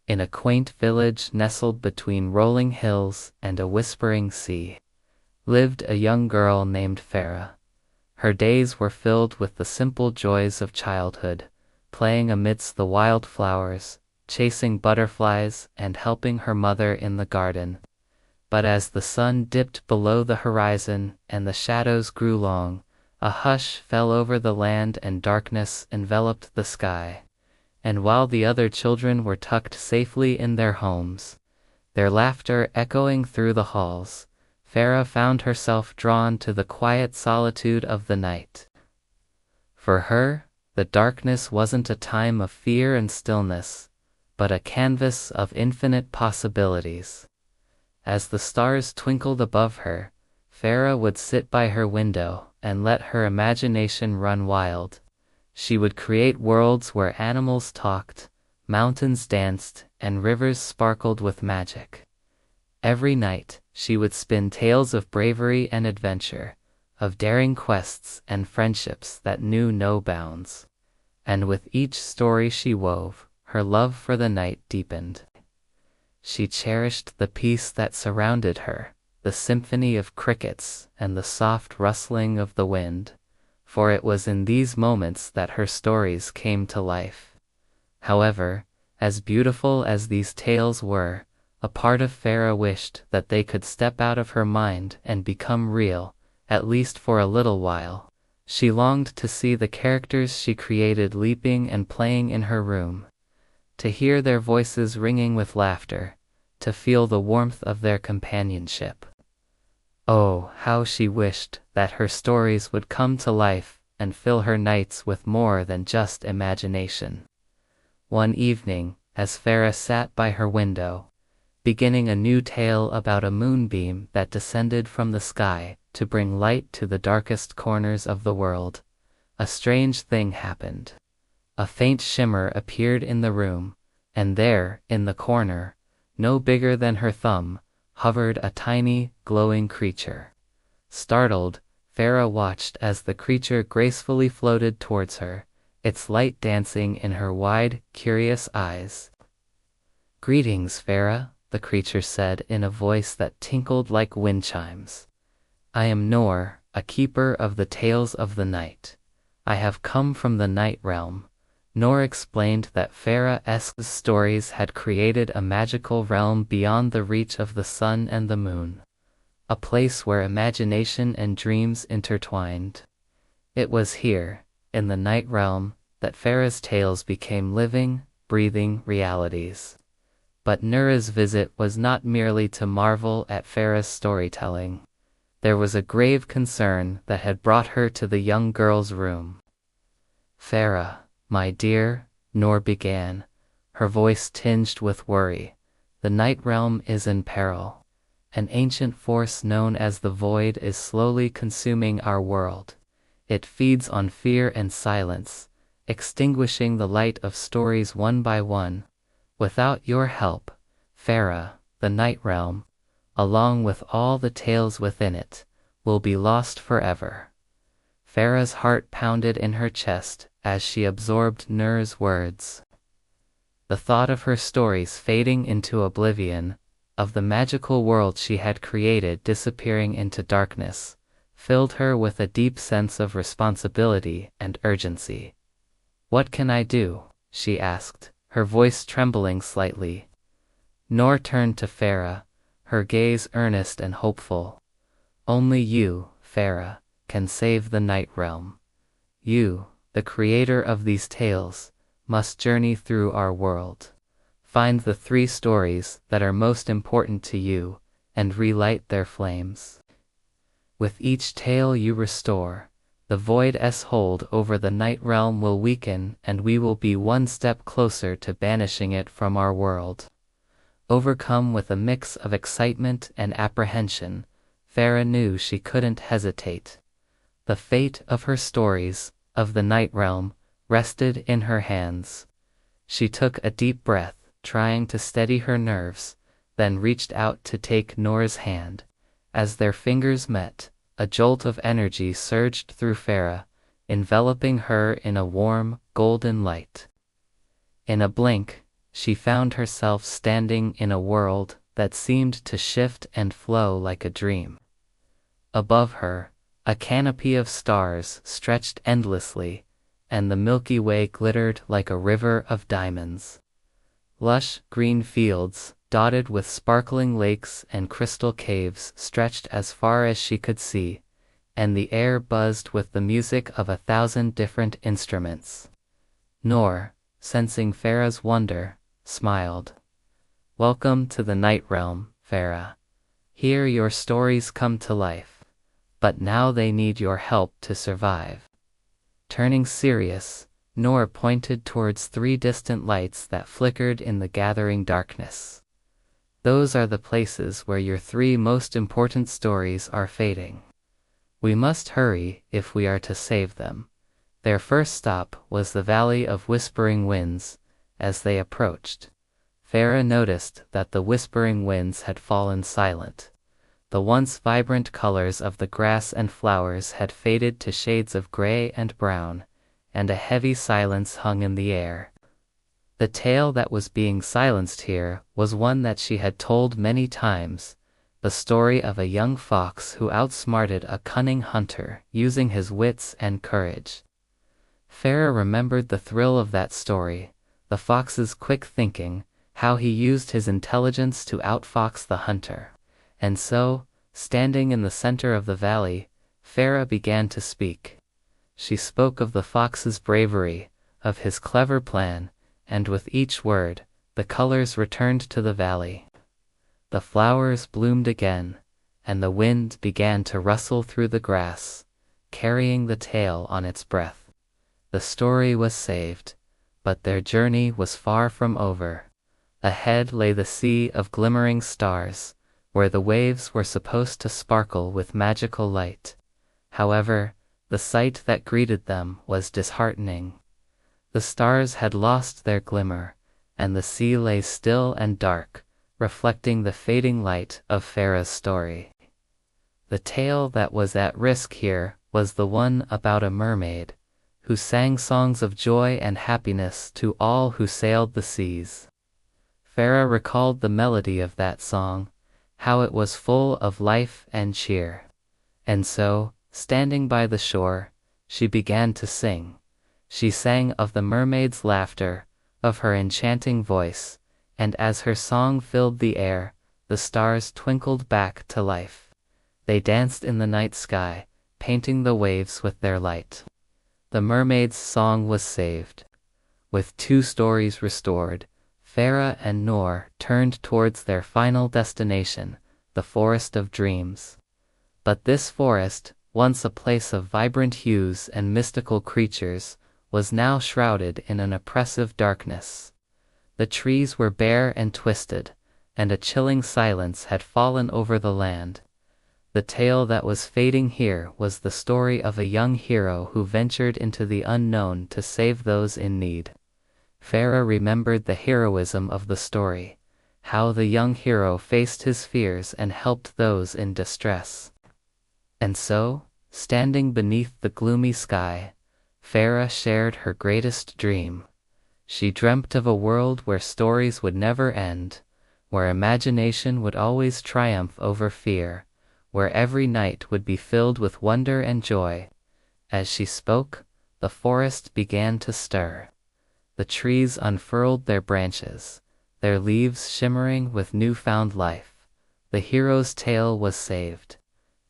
In a quaint village nestled between rolling hills and a whispering sea, lived a young girl named Farah. Her days were filled with the simple joys of childhood, playing amidst the wild flowers, chasing butterflies, and helping her mother in the garden. But as the sun dipped below the horizon and the shadows grew long, a hush fell over the land and darkness enveloped the sky. And while the other children were tucked safely in their homes, their laughter echoing through the halls, Farah found herself drawn to the quiet solitude of the night. For her, the darkness wasn't a time of fear and stillness, but a canvas of infinite possibilities. As the stars twinkled above her, Farah would sit by her window and let her imagination run wild. She would create worlds where animals talked, mountains danced, and rivers sparkled with magic. Every night, she would spin tales of bravery and adventure, of daring quests and friendships that knew no bounds. And with each story she wove, her love for the night deepened. She cherished the peace that surrounded her, the symphony of crickets and the soft rustling of the wind, for it was in these moments that her stories came to life. However, as beautiful as these tales were, a part of Farah wished that they could step out of her mind and become real, at least for a little while. She longed to see the characters she created leaping and playing in her room, to hear their voices ringing with laughter, to feel the warmth of their companionship. Oh, how she wished that her stories would come to life and fill her nights with more than just imagination. One evening, as Farah sat by her window, beginning a new tale about a moonbeam that descended from the sky to bring light to the darkest corners of the world, a strange thing happened. A faint shimmer appeared in the room, and there, in the corner, no bigger than her thumb, hovered a tiny, glowing creature. Startled, Farah watched as the creature gracefully floated towards her, its light dancing in her wide, curious eyes. "Greetings, Farah," the creature said in a voice that tinkled like wind chimes. "I am Noor, a keeper of the tales of the night. I have come from the night realm." Noor explained that Farah's stories had created a magical realm beyond the reach of the sun and the moon, a place where imagination and dreams intertwined. It was here, in the night realm, that Farah's tales became living, breathing realities. But Noor's visit was not merely to marvel at Farah's storytelling. There was a grave concern that had brought her to the young girl's room. "Farah, my dear," Noor began, her voice tinged with worry, "the night realm is in peril. An ancient force known as the Void is slowly consuming our world. It feeds on fear and silence, extinguishing the light of stories one by one. Without your help, Farah, the night realm, along with all the tales within it, will be lost forever." Farah's heart pounded in her chest as she absorbed Noor's words. The thought of her stories fading into oblivion, of the magical world she had created disappearing into darkness, filled her with a deep sense of responsibility and urgency. "What can I do?" she asked, her voice trembling slightly. Noor turned to Farah, her gaze earnest and hopeful. "Only you, Farah, can save the night realm. You, the creator of these tales, must journey through our world. Find the 3 stories that are most important to you, and relight their flames. With each tale you restore, the Void's hold over the night realm will weaken and we will be one step closer to banishing it from our world." Overcome with a mix of excitement and apprehension, Farah knew she couldn't hesitate. The fate of her stories, of the night realm, rested in her hands. She took a deep breath, trying to steady her nerves, then reached out to take Noor's hand. As their fingers met, a jolt of energy surged through Farah, enveloping her in a warm, golden light. In a blink, she found herself standing in a world that seemed to shift and flow like a dream. Above her, a canopy of stars stretched endlessly, and the Milky Way glittered like a river of diamonds. Lush, green fields, dotted with sparkling lakes and crystal caves, stretched as far as she could see, and the air buzzed with the music of 1,000 different instruments. Noor, sensing Farah's wonder, smiled. "Welcome to the Night Realm, Farah. Here your stories come to life, but now they need your help to survive." Turning serious, Noor pointed towards 3 distant lights that flickered in the gathering darkness. "Those are the places where your 3 most important stories are fading. We must hurry if we are to save them." Their first stop was the Valley of Whispering Winds. As they approached, Farah noticed that the whispering winds had fallen silent. The once vibrant colors of the grass and flowers had faded to shades of gray and brown, and a heavy silence hung in the air. The tale that was being silenced here was one that she had told many times, the story of a young fox who outsmarted a cunning hunter using his wits and courage. Farah remembered the thrill of that story, the fox's quick thinking, how he used his intelligence to outfox the hunter. And so, standing in the center of the valley, Farah began to speak. She spoke of the fox's bravery, of his clever plan, and with each word, the colors returned to the valley. The flowers bloomed again, and the wind began to rustle through the grass, carrying the tale on its breath. The story was saved, but their journey was far from over. Ahead lay the sea of glimmering stars, where the waves were supposed to sparkle with magical light. However, the sight that greeted them was disheartening. The stars had lost their glimmer, and the sea lay still and dark, reflecting the fading light of Farah's story. The tale that was at risk here was the one about a mermaid, who sang songs of joy and happiness to all who sailed the seas. Farah recalled the melody of that song, how it was full of life and cheer. And so, standing by the shore, she began to sing. She sang of the mermaid's laughter, of her enchanting voice, and as her song filled the air, the stars twinkled back to life. They danced in the night sky, painting the waves with their light. The mermaid's song was saved. With 2 stories restored, Farah and Noor turned towards their final destination, the Forest of Dreams. But this forest, once a place of vibrant hues and mystical creatures, was now shrouded in an oppressive darkness. The trees were bare and twisted, and a chilling silence had fallen over the land. The tale that was fading here was the story of a young hero who ventured into the unknown to save those in need. Farah remembered the heroism of the story, how the young hero faced his fears and helped those in distress. And so, standing beneath the gloomy sky, Farah shared her greatest dream. She dreamt of a world where stories would never end, where imagination would always triumph over fear, where every night would be filled with wonder and joy. As she spoke, the forest began to stir. The trees unfurled their branches, their leaves shimmering with newfound life. The hero's tale was saved.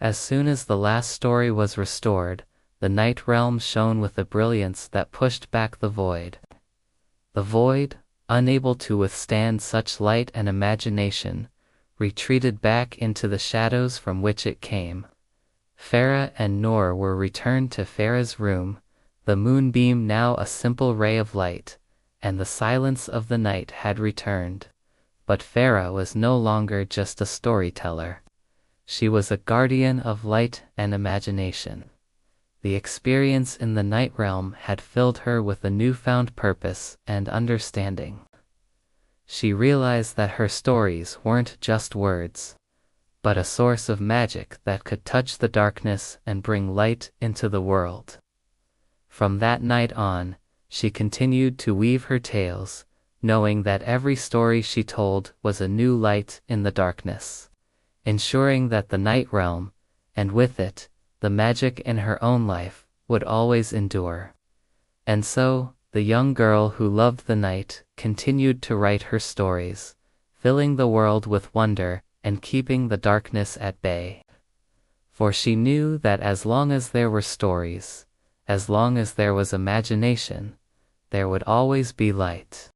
As soon as the last story was restored, the night realm shone with a brilliance that pushed back the void. The void, unable to withstand such light and imagination, retreated back into the shadows from which it came. Farah and Noor were returned to Farah's room, the moonbeam now a simple ray of light, and the silence of the night had returned. But Farah was no longer just a storyteller. She was a guardian of light and imagination. The experience in the night realm had filled her with a newfound purpose and understanding. She realized that her stories weren't just words, but a source of magic that could touch the darkness and bring light into the world. From that night on, she continued to weave her tales, knowing that every story she told was a new light in the darkness, ensuring that the night realm, and with it, the magic in her own life, would always endure. And so, the young girl who loved the night continued to write her stories, filling the world with wonder and keeping the darkness at bay. For she knew that as long as there were stories, as long as there was imagination, there would always be light.